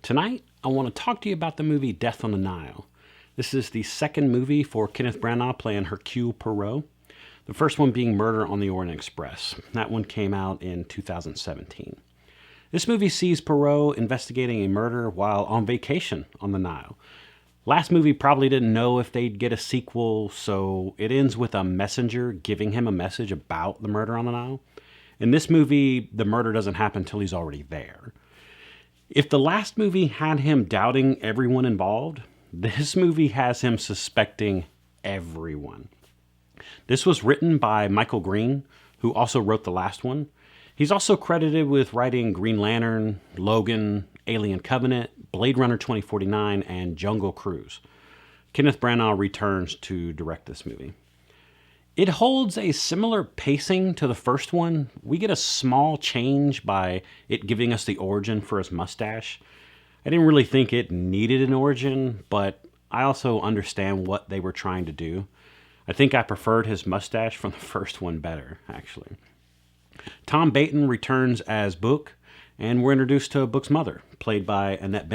Tonight, I want to talk to you about the movie Death on the Nile. This is the second movie for Kenneth Branagh playing Hercule Poirot. The first one being Murder on the Orient Express. That one came out in 2017. This movie sees Poirot investigating a murder while on vacation on the Nile. Last movie probably didn't know if they'd get a sequel, so it ends with a messenger giving him a message about the murder on the Nile. In this movie, the murder doesn't happen until he's already there. If the last movie had him doubting everyone involved, this movie has him suspecting everyone. This was written by Michael Green, who also wrote the last one. He's also credited with writing Green Lantern, Logan, Alien Covenant, Blade Runner 2049, and Jungle Cruise. Kenneth Branagh returns to direct this movie. It holds a similar pacing to the first one. We get a small change by it giving us the origin for his mustache. I didn't really think it needed an origin, but I also understand what they were trying to do. I think I preferred his mustache from the first one better, actually. Tom Bateman returns as Bouc, and we're introduced to Bouc's mother, played by Annette.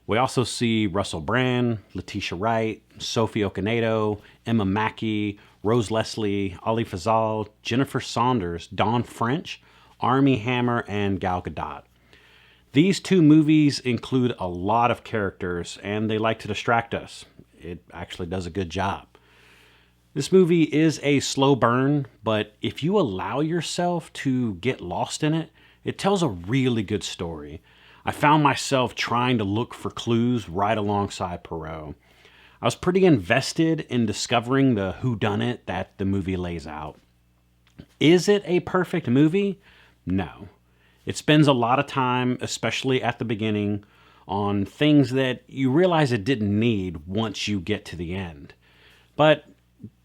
We also see Russell Brand, Letitia Wright, Sophie Okonedo, Emma Mackey, Rose Leslie, Ali Fazal, Jennifer Saunders, Dawn French, Armie Hammer, and Gal Gadot. These two movies include a lot of characters, and they like to distract us. It actually does a good job. This movie is a slow burn, but if you allow yourself to get lost in it, it tells a really good story. I found myself trying to look for clues right alongside Poirot. I was pretty invested in discovering the whodunit that the movie lays out. Is it a perfect movie? No. It spends a lot of time, especially at the beginning, on things that you realize it didn't need once you get to the end. But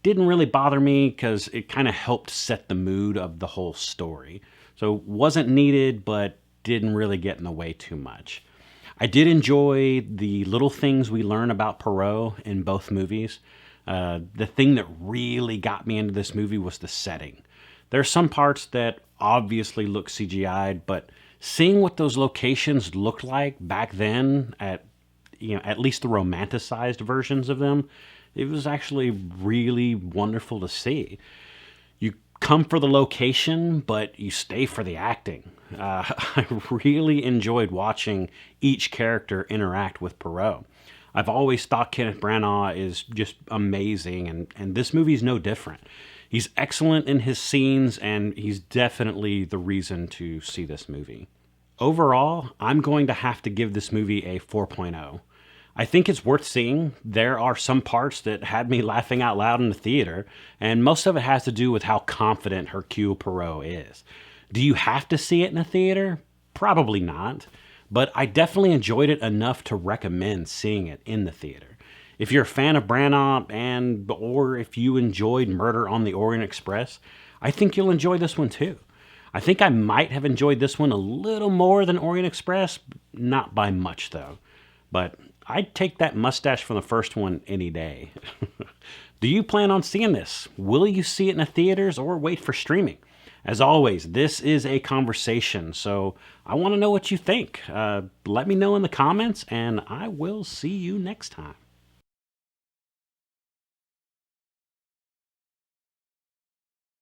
didn't really bother me because it kind of helped set the mood of the whole story. So wasn't needed, but didn't really get in the way too much. I did enjoy the little things we learn about Poirot in both movies. The thing that really got me into this movie was the setting. There are some parts that obviously look CGI'd, but seeing what those locations looked like back then, at least the romanticized versions of them, it was actually really wonderful to see. You come for the location, but you stay for the acting. I really enjoyed watching each character interact with Poirot. I've always thought Kenneth Branagh is just amazing, and this movie's no different. He's excellent in his scenes, and he's definitely the reason to see this movie. Overall, I'm going to have to give this movie a 4.0. I think it's worth seeing. There are some parts that had me laughing out loud in the theater, and most of it has to do with how confident Hercule Poirot is. Do you have to see it in a theater? Probably not, but I definitely enjoyed it enough to recommend seeing it in the theater. If you're a fan of Branagh or if you enjoyed Murder on the Orient Express, I think you'll enjoy this one too. I think I might have enjoyed this one a little more than Orient Express, not by much though. But I'd take that mustache from the first one any day. Do you plan on seeing this? Will you see it in the theaters or wait for streaming? As always, this is a conversation, so I want to know what you think. Let me know in the comments, and I will see you next time.